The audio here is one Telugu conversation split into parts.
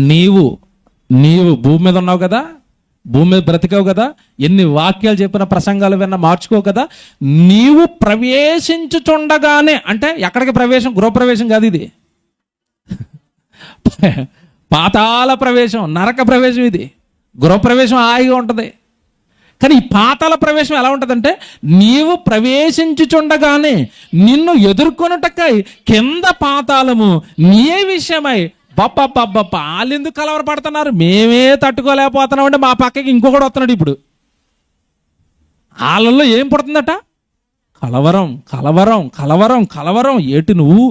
నీవు నీవు భూమి మీద ఉన్నావు కదా, భూమి మీద బ్రతికావు కదా, ఎన్ని వాక్యాలు చెప్పిన ప్రసంగాలు విన్నా మార్చుకోవు కదా. నీవు ప్రవేశించుచుండగానే, అంటే ఎక్కడికి ప్రవేశం? గృహప్రవేశం కాదు ఇది, పాతాళ ప్రవేశం, నరక ప్రవేశం. ఇది గృహప్రవేశం హాయిగా ఉంటుంది, కానీ ఈ పాతాళ ప్రవేశం ఎలా ఉంటుందంటే, నీవు ప్రవేశించుచుండగానే నిన్ను ఎదుర్కొనుటకై కింద పాతాళము నీ విషయమై బప్ప వాళ్ళు ఎందుకు కలవరపడుతున్నారు, మేమే తట్టుకోలేకపోతున్నాం అంటే మా పక్కకి ఇంకొకటి వస్తున్నాడు. ఇప్పుడు వాళ్ళల్లో ఏం పడుతుందట? కలవరం కలవరం కలవరం కలవరం. ఏటి నువ్వు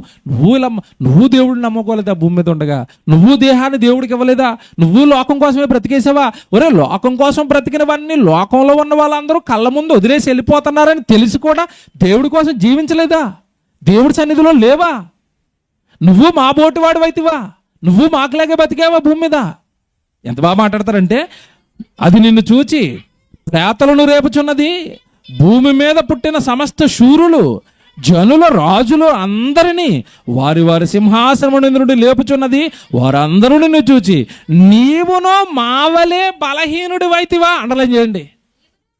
దేవుడిని నమ్ముకోలేదా? భూమి మీద ఉండగా నువ్వు దేహాన్ని దేవుడికి ఇవ్వలేదా? నువ్వు లోకం కోసమే బ్రతికేసావా? ఒరే, లోకం కోసం బ్రతికినవన్నీ లోకంలో ఉన్న వాళ్ళందరూ కళ్ళ ముందు వదిలేసి వెళ్ళిపోతున్నారని తెలిసి కూడా దేవుడి కోసం జీవించలేదా? దేవుడి సన్నిధిలో లేవా? నువ్వు మా బోటివాడు అయితివా? నువ్వు మాకులాగే బతికావా భూమి మీద? ఎంత బాగా మాట్లాడతారంటే, అది నిన్ను చూచి ప్రేతలను రేపుచున్నది, భూమి మీద పుట్టిన సమస్త శూరులు జనుల రాజులు అందరినీ వారి వారి సింహాసనము నుండి లేపుచున్నది, వారందరూ నిన్ను చూచి నీవునో మావలే బలహీనుడి వైతివా. అండర్లైన్ చేయండి.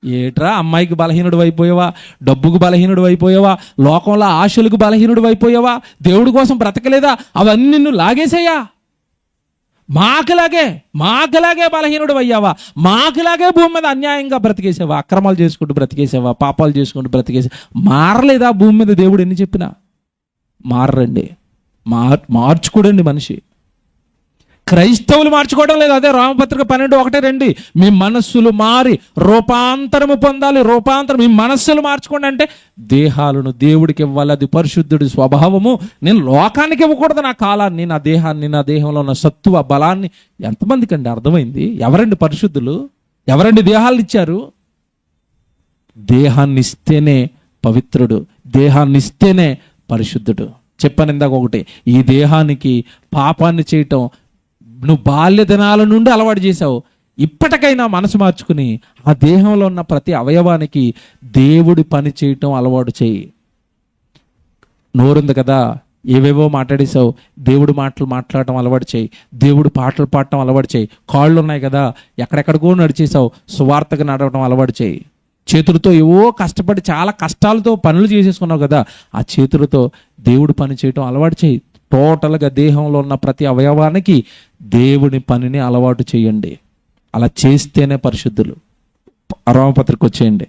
ఏట్రా, అమ్మాయికి బలహీనుడు అయిపోయావా? డబ్బుకు బలహీనుడు అయిపోయావా? లోకంలో ఆశలకు బలహీనుడు అయిపోయావా? దేవుడి కోసం బ్రతకలేదా? అవన్నీ నిన్ను లాగేసాయా? మాకులాగే బలహీనుడు అయ్యావా? మాకులాగే భూమి మీద అన్యాయంగా బ్రతికేసావా? అక్రమాలు చేసుకుంటూ బ్రతికేసావా? పాపాలు చేసుకుంటూ బ్రతికేసావా? మారలేదా భూమి మీద? దేవుడు ఎన్ని చెప్పినా మారండి, మార్చుకోడండి మనిషి. క్రైస్తవులు మార్చుకోవడం లేదు. అదే రోమపత్రిక 12:1-2, మీ మనస్సులు మారి రూపాంతరము పొందాలి. రూపాంతరం, మీ మనస్సులు మార్చుకోండి అంటే దేహాలను దేవుడికి ఇవ్వాలి, అది పరిశుద్ధుడి స్వభావము. నేను లోకానికి ఇవ్వకూడదు నా కాలాన్ని, నా దేహాన్ని, నా దేహంలో ఉన్న సత్తువ బలాన్ని. ఎంతమందికి అండి అర్థమైంది? ఎవరండి పరిశుద్ధులు? ఎవరండి దేహాలను ఇచ్చారు? దేహాన్ని ఇస్తేనే పవిత్రుడు, దేహాన్ని ఇస్తేనే పరిశుద్ధుడు. చెప్పాను ఇందాక ఒకటి, ఈ దేహానికి పాపాన్ని చేయటం నువ్వు బాల్య దినాల నుండి అలవాటు చేసావు. ఇప్పటికైనా మనసు మార్చుకుని ఆ దేహంలో ఉన్న ప్రతి అవయవానికి దేవుడి పని చేయటం అలవాటు చేయి. నోరుంది కదా, ఏవేవో మాట్లాడేసావు, దేవుడు మాటలు మాట్లాడటం అలవాటు చేయి. దేవుడు పాటలు పాడటం అలవాటు చేయి. కాళ్ళు ఉన్నాయి కదా, ఎక్కడెక్కడికో నడిచేసావు, సువార్తగా నడవటం అలవాటు చేయి. చేతులతో ఏవో కష్టపడి చాలా కష్టాలతో పనులు చేసేసుకున్నావు కదా, ఆ చేతులతో దేవుడు పని చేయటం అలవాటు చేయి. టోటల్గా దేహంలో ఉన్న ప్రతి అవయవానికి దేవుని పనిని అలవాటు చేయండి. అలా చేస్తేనే పరిశుద్ధులు. రోమపత్రిక వచ్చేయండి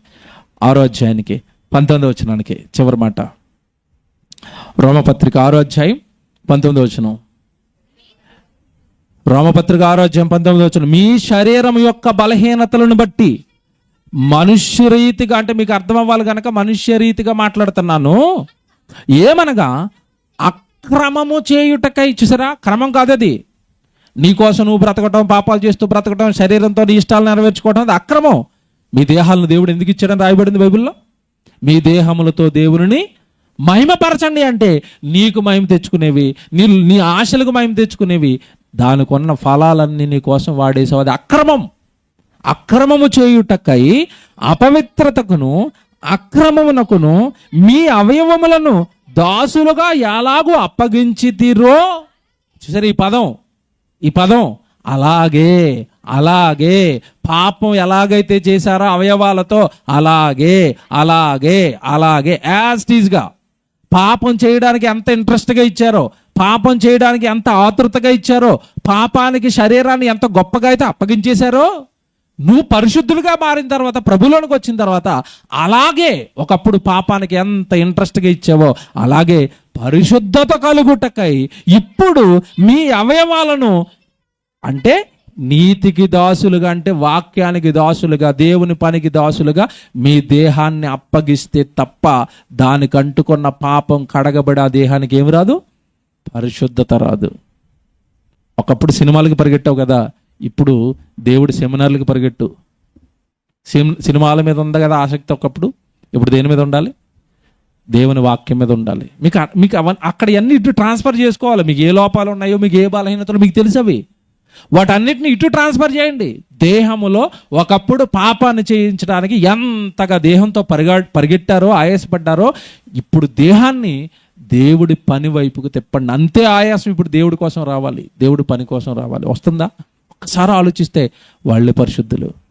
6వ అధ్యాయానికి 19వ వచనానికి చివరి మాట. రోమపత్రిక 6వ అధ్యాయం 19వ వచనం. రోమపత్రిక 6వ అధ్యాయం 19వ వచనం. మీ శరీరం యొక్క బలహీనతలను బట్టి మనుష్య రీతిగా, అంటే మీకు అర్థం అవ్వాలి కనుక మనుష్య రీతిగా మాట్లాడుతున్నాను. ఏమనగా అక్రమము చేయుటకై. చూసారా, క్రమం కాదు అది. నీకోసం నువ్వు బ్రతకటం, పాపాలు చేస్తూ బ్రతకటం, శరీరంతో నీ ఇష్టాలు నెరవేర్చుకోవటం, అది అక్రమం. మీ దేహాలను దేవుడు ఎందుకు ఇచ్చాడని రాయబడింది బైబిల్లో. మీ దేహములతో దేవుని మహిమపరచండి అంటే నీకు మహిమ తెచ్చుకునేవి, నీ ఆశలకు మహిమ తెచ్చుకునేవి, దానికి ఉన్న ఫలాలన్నీ నీ కోసం వాడేసావు. అది అక్రమం. అక్రమము చేయుటకై అపవిత్రతకును అక్రమమునకును మీ అవయవములను దాసులుగా ఎలాగూ అప్పగించితిరో. చూసారు ఈ పదం అలాగే పాపం ఎలాగైతే చేశారో అవయవాలతో అలాగే యాజ్ టీజ్గా పాపం చేయడానికి ఎంత ఇంట్రెస్ట్గా ఇచ్చారో, పాపం చేయడానికి ఎంత ఆతృతగా ఇచ్చారో, పాపానికి శరీరాన్ని ఎంత గొప్పగా అయితే అప్పగించేశారో, నువ్వు పరిశుద్ధులుగా మారిన తర్వాత, ప్రభులోనికి వచ్చిన తర్వాత అలాగే ఒకప్పుడు పాపానికి ఎంత ఇంట్రెస్ట్గా ఇచ్చావో అలాగే పరిశుద్ధత కలుగుటకై ఇప్పుడు మీ అవయవాలను, అంటే నీతికి దాసులుగా, అంటే వాక్యానికి దాసులుగా, దేవుని పనికి దాసులుగా మీ దేహాన్ని అప్పగిస్తే తప్ప దానికి అంటుకున్న పాపం కడగబడి ఆ దేహానికి ఏమి రాదు? పరిశుద్ధత రాదు. ఒకప్పుడు సినిమాలకు పరిగెట్టావు కదా, ఇప్పుడు దేవుడి సెమినార్లకు పరిగెట్టు. సినిమాల మీద ఉంది కదా ఆసక్తి ఒకప్పుడు, ఇప్పుడు దేని మీద ఉండాలి? దేవుని వాక్యం మీద ఉండాలి. మీకు అక్కడ అన్ని ఇటు ట్రాన్స్ఫర్ చేసుకోవాలి. మీకు ఏ లోపాలు ఉన్నాయో, మీకు ఏ బలహీనతలు మీకు తెలుసవి, వాటన్నిటిని ఇటు ట్రాన్స్ఫర్ చేయండి. దేహములో ఒకప్పుడు పాపాన్ని చేయించడానికి ఎంతగా దేహంతో పరిగెట్టారో, ఆయాసపడ్డారో, ఇప్పుడు దేహాన్ని దేవుడి పని వైపుకు తిప్పండి. అంతే ఆయాసం. ఇప్పుడు దేవుడి కోసం రావాలి, దేవుడి పని కోసం రావాలి. వస్తుందా? ఒక్కసారి ఆలోచిస్తే వాళ్ళే పరిశుద్ధులు.